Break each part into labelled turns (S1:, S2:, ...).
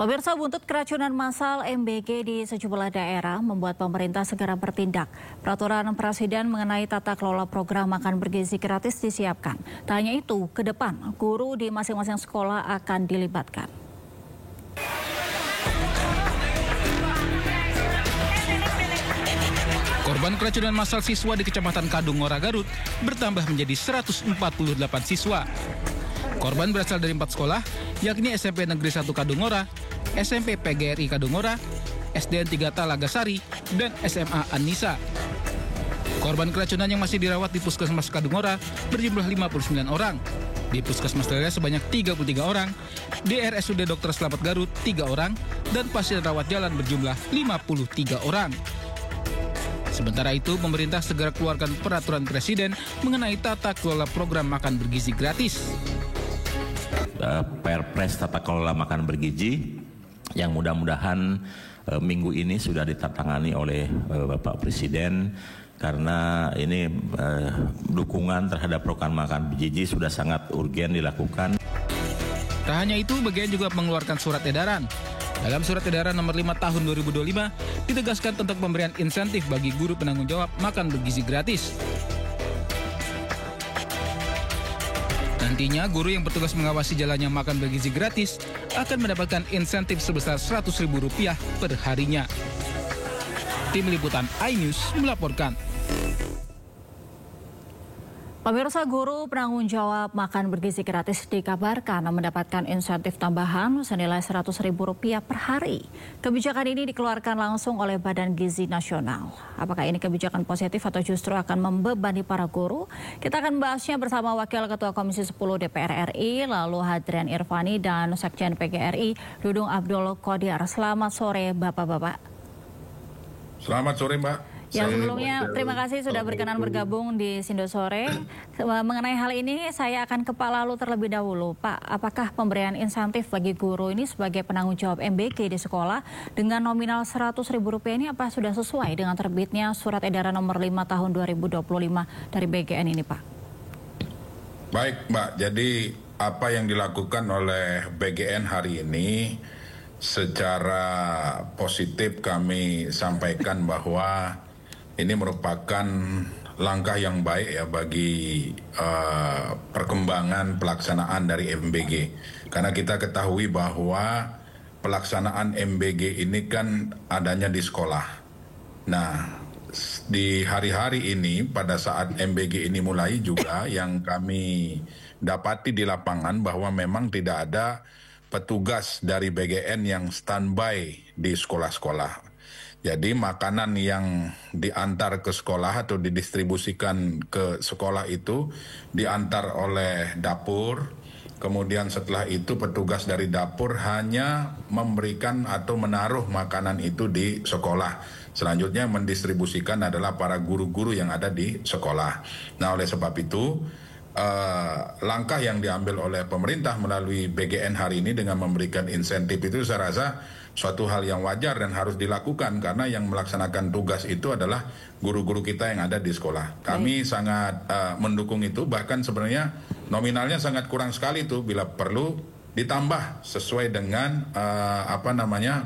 S1: Pemirsa, buntut keracunan massal MBG di sejumlah daerah membuat pemerintah segera bertindak. Peraturan Presiden mengenai tata kelola program makan bergizi gratis disiapkan. Tak hanya itu, ke depan guru di masing-masing sekolah akan dilibatkan.
S2: Korban keracunan massal siswa di Kecamatan Kadungora, Garut bertambah menjadi 148 siswa. Korban berasal dari 4 sekolah, yakni SMP Negeri 1 Kadungora, SMP PGRI Kadungora, SDN 3 Talagasari, dan SMA An-Nisa. Korban keracunan yang masih dirawat di Puskesmas Kadungora berjumlah 59 orang. Di Puskesmas Lele sebanyak 33 orang, di RSUD Dr. Slamet Garut 3 orang, dan pasien rawat jalan berjumlah 53 orang. Sementara itu, pemerintah segera keluarkan peraturan Presiden mengenai tata kelola program makan bergizi gratis.
S3: Perpres tata kelola makan bergizi yang mudah-mudahan minggu ini sudah ditandatangani oleh Bapak Presiden, karena ini dukungan terhadap program makan bergizi sudah sangat urgen dilakukan.
S2: Tak hanya itu, BGN juga mengeluarkan surat edaran. Dalam surat edaran nomor 5 tahun 2025 ditegaskan tentang pemberian insentif bagi guru penanggung jawab makan bergizi gratis. Nantinya, guru yang bertugas mengawasi jalannya makan bergizi gratis akan mendapatkan insentif sebesar Rp100.000 per harinya. Tim Liputan iNews melaporkan.
S1: Pemirsa, guru penanggung jawab makan bergizi gratis dikabarkan mendapatkan insentif tambahan senilai Rp100.000 per hari. Kebijakan ini dikeluarkan langsung oleh Badan Gizi Nasional. Apakah ini kebijakan positif atau justru akan membebani para guru? Kita akan membahasnya bersama Wakil Ketua Komisi 10 DPR RI, lalu Hadrian Irvani, dan Sekjen PGRI, Dudung Abdul Qodir. Selamat sore, Bapak-Bapak.
S4: Selamat sore, Mbak.
S1: Ya, sebelumnya terima kasih sudah berkenan bergabung di Sindo Sore. Mengenai hal ini saya akan ke Pak Lalu terlebih dahulu. Pak, apakah pemberian insentif bagi guru ini sebagai penanggung jawab MBG di sekolah dengan nominal Rp100.000 ini apa sudah sesuai dengan terbitnya surat edaran nomor 5 tahun 2025 dari BGN ini, Pak?
S4: Baik, Mbak. Jadi apa yang dilakukan oleh BGN hari ini secara positif kami sampaikan bahwa ini merupakan langkah yang baik ya bagi perkembangan pelaksanaan dari MBG. Karena kita ketahui bahwa pelaksanaan MBG ini kan adanya di sekolah. Nah, di hari-hari ini pada saat MBG ini mulai juga yang kami dapati di lapangan bahwa memang tidak ada petugas dari BGN yang standby di sekolah-sekolah. Jadi makanan yang diantar ke sekolah atau didistribusikan ke sekolah itu diantar oleh dapur. Kemudian setelah itu petugas dari dapur hanya memberikan atau menaruh makanan itu di sekolah. Selanjutnya mendistribusikan adalah para guru-guru yang ada di sekolah. Nah, oleh sebab itu langkah yang diambil oleh pemerintah melalui BGN hari ini dengan memberikan insentif itu saya rasa suatu hal yang wajar dan harus dilakukan, karena yang melaksanakan tugas itu adalah guru-guru kita yang ada di sekolah. Kami sangat mendukung itu, bahkan sebenarnya nominalnya sangat kurang sekali itu, bila perlu ditambah sesuai dengan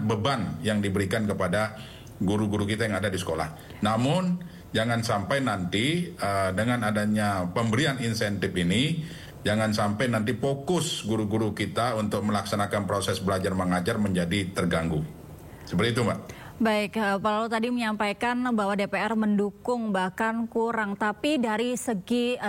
S4: beban yang diberikan kepada guru-guru kita yang ada di sekolah. Namun jangan sampai nanti dengan adanya pemberian insentif ini, jangan sampai nanti fokus guru-guru kita untuk melaksanakan proses belajar mengajar menjadi terganggu. Seperti itu, Mbak.
S1: Baik, Pak Lalu tadi menyampaikan bahwa DPR mendukung bahkan kurang, tapi dari segi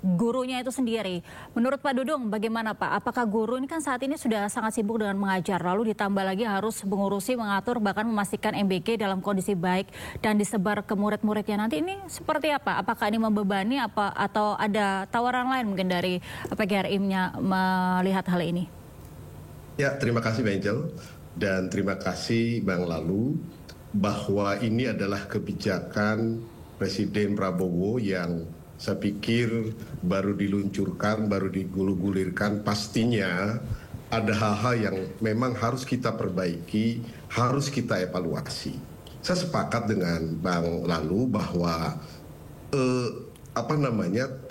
S1: gurunya itu sendiri. Menurut Pak Dudung, bagaimana Pak? Apakah guru ini kan saat ini sudah sangat sibuk dengan mengajar, lalu ditambah lagi harus mengurusi, mengatur, bahkan memastikan MBG dalam kondisi baik dan disebar ke murid-muridnya. Nanti ini seperti apa? Apakah ini membebani atau ada tawaran lain mungkin dari PGRI-nya melihat hal ini?
S5: Ya, terima kasih Bang Angel dan terima kasih Bang Lalu, bahwa ini adalah kebijakan Presiden Prabowo yang saya pikir baru diluncurkan, baru digulirkan. Pastinya ada hal-hal yang memang harus kita perbaiki, harus kita evaluasi. Saya sepakat dengan Bang Lalu bahwa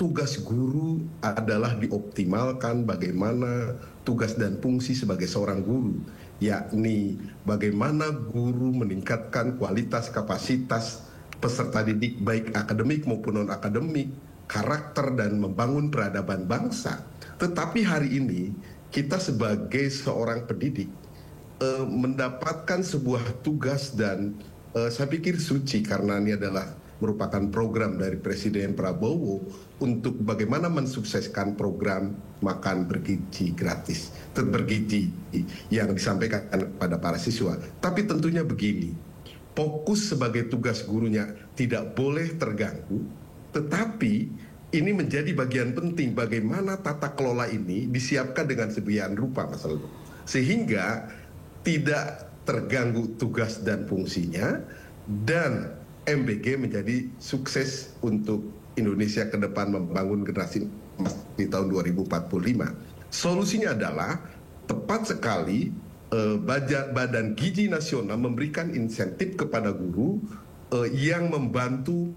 S5: tugas guru adalah dioptimalkan bagaimana tugas dan fungsi sebagai seorang guru, yakni bagaimana guru meningkatkan kualitas kapasitas peserta didik baik akademik maupun non-akademik, karakter dan membangun peradaban bangsa. Tetapi hari ini kita sebagai seorang pendidik mendapatkan sebuah tugas dan saya pikir suci karena ini adalah merupakan program dari Presiden Prabowo untuk bagaimana mensukseskan program makan bergizi gratis, bergizi yang disampaikan pada para siswa. Tapi tentunya begini, fokus sebagai tugas gurunya tidak boleh terganggu, tetapi ini menjadi bagian penting bagaimana tata kelola ini disiapkan dengan sedemikian rupa, Mas Aldo, sehingga tidak terganggu tugas dan fungsinya dan MBG menjadi sukses untuk Indonesia ke depan membangun generasi emas di tahun 2045. Solusinya adalah tepat sekali Badan Gizi Nasional memberikan insentif kepada guru yang membantu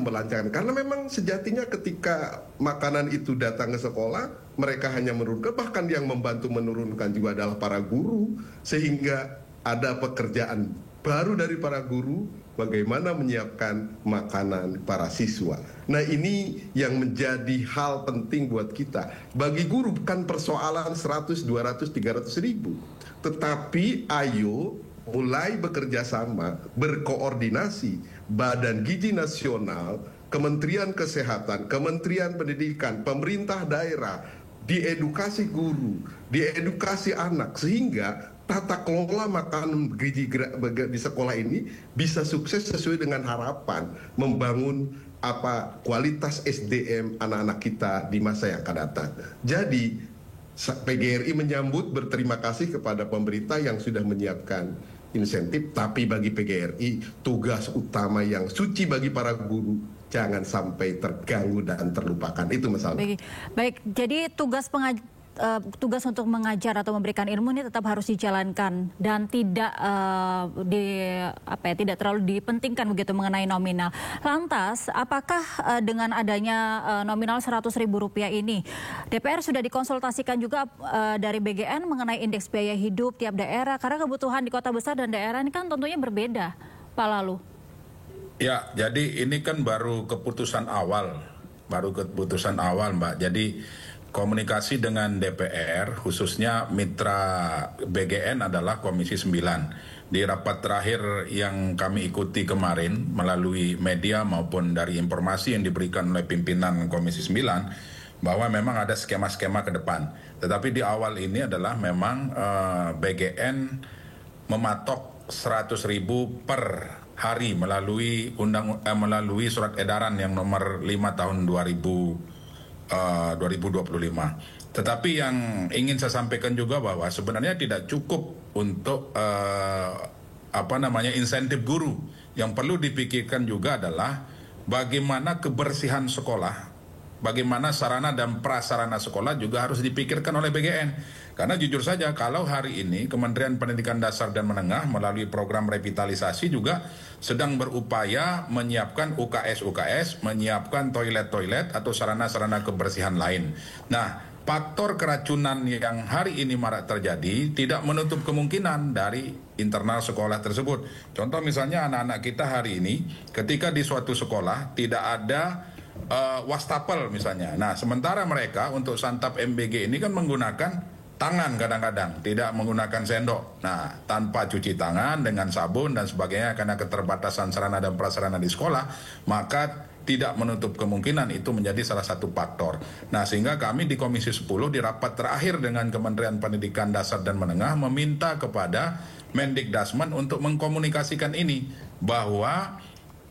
S5: melancarkan. Karena memang sejatinya ketika makanan itu datang ke sekolah, mereka hanya menurunkan, bahkan yang membantu menurunkan juga adalah para guru, sehingga ada pekerjaan baru dari para guru, bagaimana menyiapkan makanan para siswa. Nah, ini yang menjadi hal penting buat kita. Bagi guru bukan persoalan 100, 200, 300 ribu. Tetapi ayo mulai bekerja sama, berkoordinasi, Badan Gizi Nasional, Kementerian Kesehatan, Kementerian Pendidikan, pemerintah daerah, diedukasi guru, diedukasi anak, sehingga tata kelola makanan gizi di sekolah ini bisa sukses sesuai dengan harapan membangun kualitas SDM anak-anak kita di masa yang akan datang. Jadi PGRI menyambut, berterima kasih kepada pemerintah yang sudah menyiapkan insentif, tapi bagi PGRI tugas utama yang suci bagi para guru jangan sampai terganggu dan terlupakan. Itu masalah.
S1: Baik, jadi tugas untuk mengajar atau memberikan ilmu ini tetap harus dijalankan dan tidak tidak terlalu dipentingkan begitu mengenai nominal. Lantas, apakah dengan adanya nominal Rp100.000 ini, DPR sudah dikonsultasikan juga dari BGN mengenai indeks biaya hidup tiap daerah? Karena kebutuhan di kota besar dan daerah ini kan tentunya berbeda, Pak Lalu.
S4: Ya, jadi ini kan baru keputusan awal, Mbak. Jadi komunikasi dengan DPR, khususnya mitra BGN adalah Komisi 9. Di rapat terakhir yang kami ikuti kemarin melalui media maupun dari informasi yang diberikan oleh pimpinan Komisi 9, bahwa memang ada skema-skema ke depan. Tetapi di awal ini adalah memang BGN mematok 100.000 per hari melalui surat edaran yang nomor 5 tahun 2025. Tetapi yang ingin saya sampaikan juga bahwa sebenarnya tidak cukup untuk insentif guru. Yang perlu dipikirkan juga adalah bagaimana kebersihan sekolah, bagaimana sarana dan prasarana sekolah juga harus dipikirkan oleh BGN. Karena jujur saja kalau hari ini Kementerian Pendidikan Dasar dan Menengah melalui program revitalisasi juga sedang berupaya menyiapkan UKS, menyiapkan toilet-toilet atau sarana-sarana kebersihan lain. Nah, faktor keracunan yang hari ini marak terjadi tidak menutup kemungkinan dari internal sekolah tersebut. Contoh misalnya anak-anak kita hari ini ketika di suatu sekolah tidak ada wastafel misalnya. Nah, sementara mereka untuk santap MBG ini kan menggunakan tangan kadang-kadang, tidak menggunakan sendok. Nah, tanpa cuci tangan dengan sabun dan sebagainya karena keterbatasan sarana dan prasarana di sekolah, maka tidak menutup kemungkinan itu menjadi salah satu faktor. Nah, sehingga kami di Komisi 10 di rapat terakhir dengan Kementerian Pendidikan Dasar dan Menengah meminta kepada Mendikdasmen untuk mengkomunikasikan ini, bahwa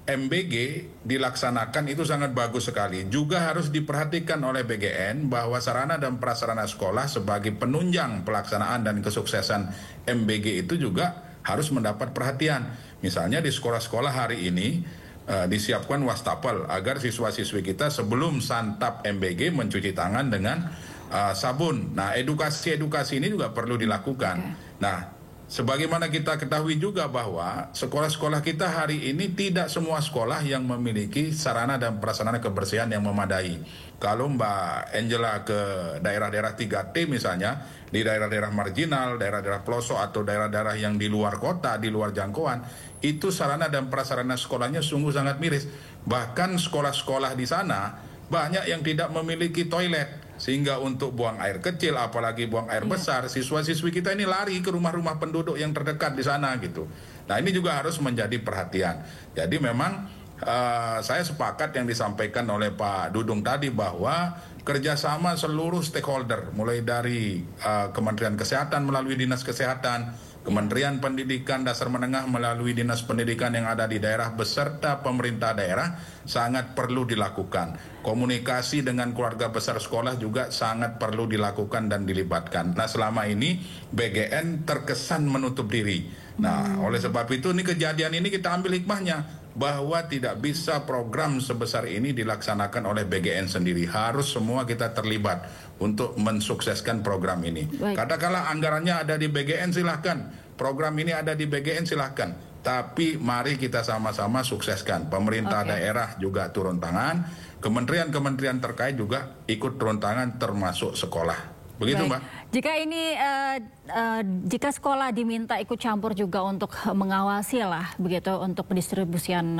S4: MBG dilaksanakan itu sangat bagus sekali. Juga harus diperhatikan oleh BGN bahwa sarana dan prasarana sekolah sebagai penunjang pelaksanaan dan kesuksesan MBG itu juga harus mendapat perhatian. Misalnya di sekolah-sekolah hari ini disiapkan wastafel agar siswa-siswi kita sebelum santap MBG mencuci tangan dengan sabun. Nah, edukasi ini juga perlu dilakukan. Nah, sebagaimana kita ketahui juga bahwa sekolah-sekolah kita hari ini tidak semua sekolah yang memiliki sarana dan prasarana kebersihan yang memadai. Kalau Mbak Angela ke daerah-daerah 3T misalnya, di daerah-daerah marginal, daerah-daerah pelosok atau daerah-daerah yang di luar kota, di luar jangkauan, itu sarana dan prasarana sekolahnya sungguh sangat miris. Bahkan sekolah-sekolah di sana banyak yang tidak memiliki toilet. Sehingga untuk buang air kecil, apalagi buang air besar, siswa-siswi kita ini lari ke rumah-rumah penduduk yang terdekat di sana gitu. Nah ini juga harus menjadi perhatian. Jadi memang saya sepakat yang disampaikan oleh Pak Dudung tadi bahwa kerjasama seluruh stakeholder, mulai dari Kementerian Kesehatan melalui Dinas Kesehatan, Kementerian Pendidikan Dasar Menengah melalui Dinas Pendidikan yang ada di daerah beserta pemerintah daerah sangat perlu dilakukan. Komunikasi dengan keluarga besar sekolah juga sangat perlu dilakukan dan dilibatkan. Nah selama ini BGN terkesan menutup diri. Nah oleh sebab itu ini kejadian ini kita ambil hikmahnya, bahwa tidak bisa program sebesar ini dilaksanakan oleh BGN sendiri. Harus semua kita terlibat untuk mensukseskan program ini. Katakanlah anggarannya ada di BGN, silahkan. Program ini ada di BGN, silahkan. Tapi mari kita sama-sama sukseskan. Pemerintah daerah juga turun tangan, kementerian-kementerian terkait juga ikut turun tangan termasuk sekolah. Begitu Mbak.
S1: Jika ini jika sekolah diminta ikut campur juga untuk mengawasi lah begitu untuk pendistribusian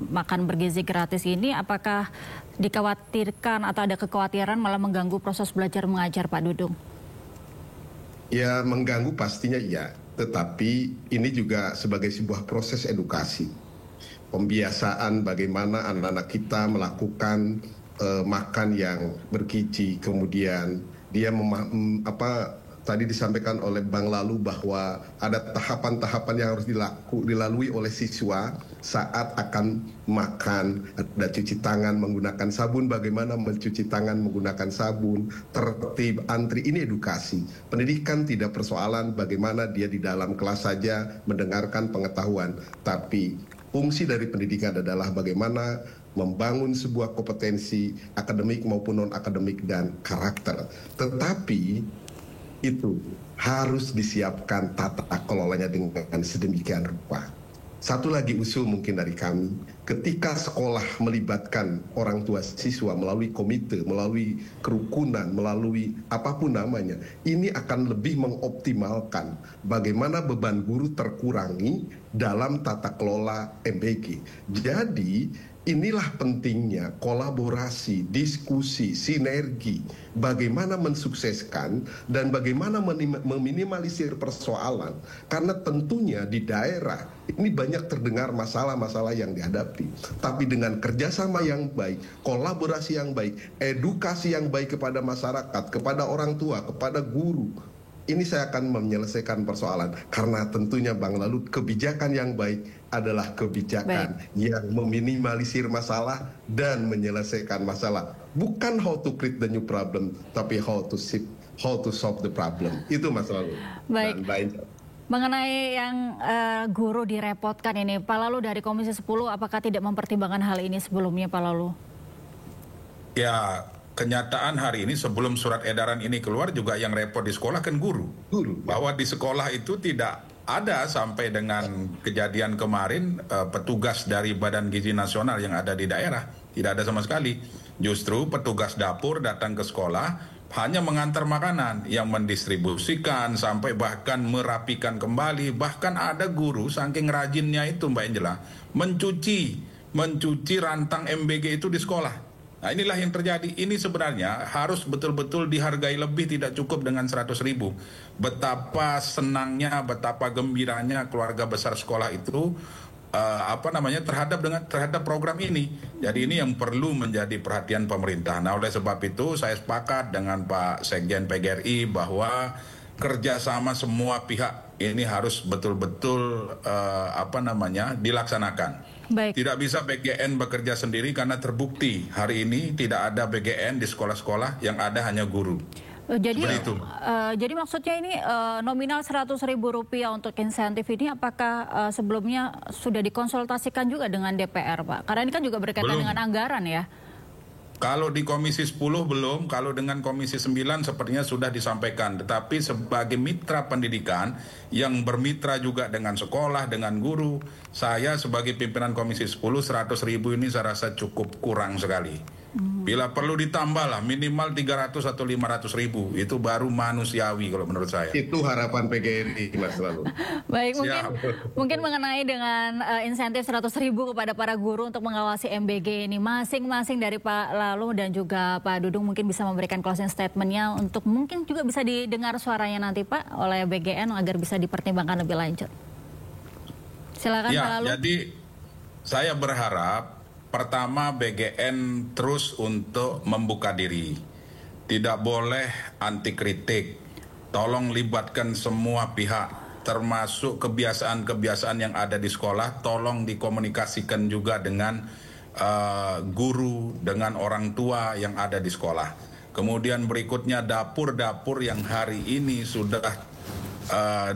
S1: makan bergizi gratis ini, apakah dikhawatirkan atau ada kekhawatiran malah mengganggu proses belajar mengajar Pak Dudung?
S5: Ya mengganggu pastinya iya, tetapi ini juga sebagai sebuah proses edukasi. Pembiasaan bagaimana anak-anak kita melakukan makan yang bergizi, kemudian dia tadi disampaikan oleh Bang Lalu bahwa ada tahapan-tahapan yang harus dilalui oleh siswa saat akan makan. Ada cuci tangan menggunakan sabun, bagaimana mencuci tangan menggunakan sabun, tertib, antri, ini edukasi. Pendidikan tidak persoalan bagaimana dia di dalam kelas saja mendengarkan pengetahuan, tapi fungsi dari pendidikan adalah bagaimana membangun sebuah kompetensi akademik maupun non-akademik dan karakter. Tetapi itu harus disiapkan tata kelolanya dengan sedemikian rupa. Satu lagi usul mungkin dari kami, ketika sekolah melibatkan orang tua siswa melalui komite, melalui kerukunan, melalui apapun namanya, ini akan lebih mengoptimalkan bagaimana beban guru terkurangi dalam tata kelola MBG. Jadi inilah pentingnya kolaborasi, diskusi, sinergi, bagaimana mensukseskan dan bagaimana meminimalisir persoalan. Karena tentunya di daerah ini banyak terdengar masalah-masalah yang dihadapi. Tapi dengan kerjasama yang baik, kolaborasi yang baik, edukasi yang baik kepada masyarakat, kepada orang tua, kepada guru, ini saya akan menyelesaikan persoalan. Karena tentunya Bang Lalu, kebijakan yang baik adalah kebijakan yang meminimalisir masalah dan menyelesaikan masalah. Bukan how to create the new problem, tapi how to solve the problem. Itu Mas Lalu.
S1: Baik. Mengenai yang guru direpotkan ini, Pak Lalu dari Komisi 10, apakah tidak mempertimbangkan hal ini sebelumnya, Pak Lalu?
S4: Ya, kenyataan hari ini sebelum surat edaran ini keluar juga yang repot di sekolah kan guru. Bahwa di sekolah itu tidak ada sampai dengan kejadian kemarin petugas dari Badan Gizi Nasional yang ada di daerah. Tidak ada sama sekali. Justru petugas dapur datang ke sekolah hanya mengantar makanan, yang mendistribusikan sampai bahkan merapikan kembali. Bahkan ada guru saking rajinnya itu Mbak Angela mencuci rantang MBG itu di sekolah. Nah inilah yang terjadi. Ini sebenarnya harus betul-betul dihargai lebih, tidak cukup dengan 100.000. Betapa senangnya, betapa gembiranya keluarga besar sekolah itu terhadap program ini. Jadi ini yang perlu menjadi perhatian pemerintah. Nah oleh sebab itu saya sepakat dengan Pak Sekjen PGRI bahwa kerjasama semua pihak ini harus betul-betul dilaksanakan.
S1: Baik.
S4: Tidak bisa BGN bekerja sendiri karena terbukti hari ini tidak ada BGN di sekolah-sekolah, yang ada hanya guru.
S1: Jadi maksudnya ini nominal Rp100.000 untuk insentif ini apakah sebelumnya sudah dikonsultasikan juga dengan DPR, Pak? Karena ini kan juga berkaitan dengan anggaran ya.
S4: Kalau di Komisi 10 belum, kalau dengan Komisi 9 sepertinya sudah disampaikan. Tetapi sebagai mitra pendidikan yang bermitra juga dengan sekolah, dengan guru, saya sebagai pimpinan Komisi 10, 100.000 ini saya rasa cukup kurang sekali. Bila perlu ditambah lah minimal 300 atau 500.000, itu baru manusiawi kalau menurut saya.
S5: Itu harapan PGRI, Mas Lalu.
S1: Baik, mungkin mengenai dengan insentif 100.000 kepada para guru untuk mengawasi MBG ini, masing-masing dari Pak Lalu dan juga Pak Dudung mungkin bisa memberikan closing statement-nya untuk mungkin juga bisa didengar suaranya nanti Pak oleh BGN agar bisa dipertimbangkan lebih lanjut. Silakan Pak Lalu.
S4: Jadi saya berharap pertama BGN terus untuk membuka diri. Tidak boleh anti kritik. Tolong libatkan semua pihak, termasuk kebiasaan-kebiasaan yang ada di sekolah. Tolong dikomunikasikan juga dengan guru, dengan orang tua yang ada di sekolah. Kemudian berikutnya dapur-dapur yang hari ini sudah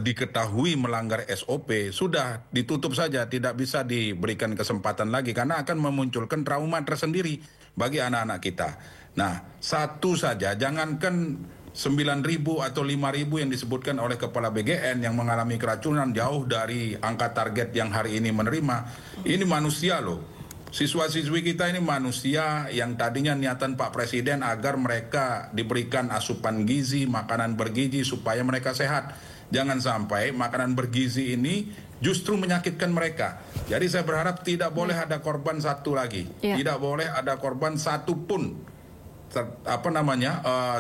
S4: diketahui melanggar SOP, sudah ditutup saja, tidak bisa diberikan kesempatan lagi karena akan memunculkan trauma tersendiri bagi anak-anak kita. Nah, satu saja, jangankan 9.000 atau 5.000 yang disebutkan oleh Kepala BGN yang mengalami keracunan jauh dari angka target yang hari ini menerima. Ini manusia loh. Siswa-siswi kita ini manusia yang tadinya niatan Pak Presiden agar mereka diberikan asupan gizi, makanan bergizi supaya mereka sehat. Jangan sampai makanan bergizi ini justru menyakitkan mereka. Jadi saya berharap tidak boleh ada korban satu lagi. Tidak boleh ada korban satu pun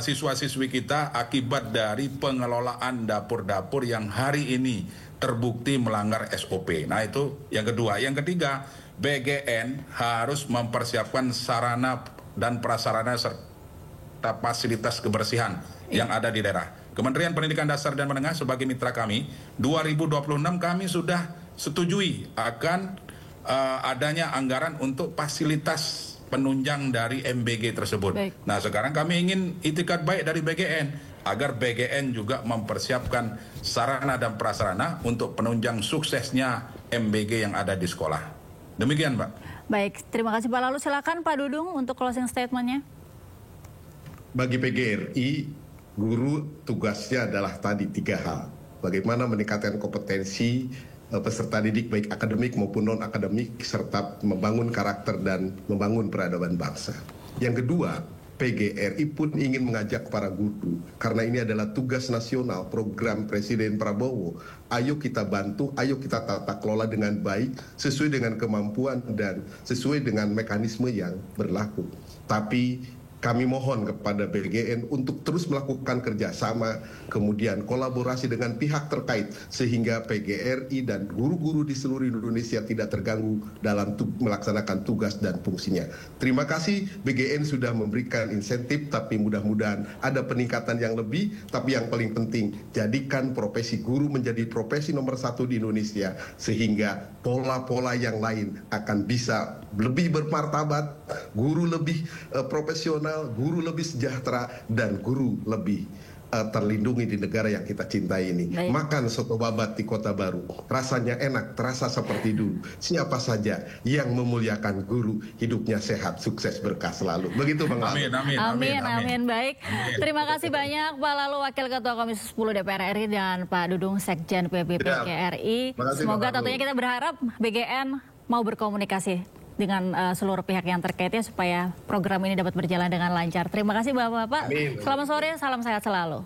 S4: siswa-siswi kita akibat dari pengelolaan dapur-dapur yang hari ini terbukti melanggar SOP. Nah itu yang kedua. Yang ketiga, BGN harus mempersiapkan sarana dan prasarana serta fasilitas kebersihan yang ada di daerah. Kementerian Pendidikan Dasar dan Menengah sebagai mitra kami, 2026 kami sudah setujui akan adanya anggaran untuk fasilitas penunjang dari MBG tersebut. Baik. Nah sekarang kami ingin itikat baik dari BGN agar BGN juga mempersiapkan sarana dan prasarana untuk penunjang suksesnya MBG yang ada di sekolah. Demikian, Mbak.
S1: Baik, terima kasih Pak. Lalu silakan Pak Dudung untuk closing statement-nya.
S5: Bagi PGRI, guru tugasnya adalah tadi 3 hal. Bagaimana meningkatkan kompetensi peserta didik baik akademik maupun non-akademik serta membangun karakter dan membangun peradaban bangsa. Yang kedua, PGRI pun ingin mengajak para guru karena ini adalah tugas nasional program Presiden Prabowo. Ayo kita bantu, ayo kita tata kelola dengan baik sesuai dengan kemampuan dan sesuai dengan mekanisme yang berlaku. Tapi kami mohon kepada BGN untuk terus melakukan kerjasama, kemudian kolaborasi dengan pihak terkait, sehingga PGRI dan guru-guru di seluruh Indonesia tidak terganggu dalam melaksanakan tugas dan fungsinya. Terima kasih, BGN sudah memberikan insentif, tapi mudah-mudahan ada peningkatan yang lebih, tapi yang paling penting, jadikan profesi guru menjadi profesi nomor 1 di Indonesia, sehingga pola-pola yang lain akan bisa lebih bermartabat, guru lebih profesional, guru lebih sejahtera, dan guru lebih terlindungi di negara yang kita cintai ini. Baik. Makan soto babat di Kota Baru, rasanya enak, terasa seperti dulu. Siapa saja yang memuliakan guru, hidupnya sehat, sukses, berkah selalu. Begitu Bang Lalu.
S1: Amin. Baik. Terima kasih banyak Pak Lalu, Wakil Ketua Komisi 10 DPR RI, dan Pak Dudung, Sekjen PBB PGRI. Semoga tentunya kita berharap BGN mau berkomunikasi dengan seluruh pihak yang terkaitnya supaya program ini dapat berjalan dengan lancar. Terima kasih Bapak-Bapak. Selamat sore, salam sehat selalu.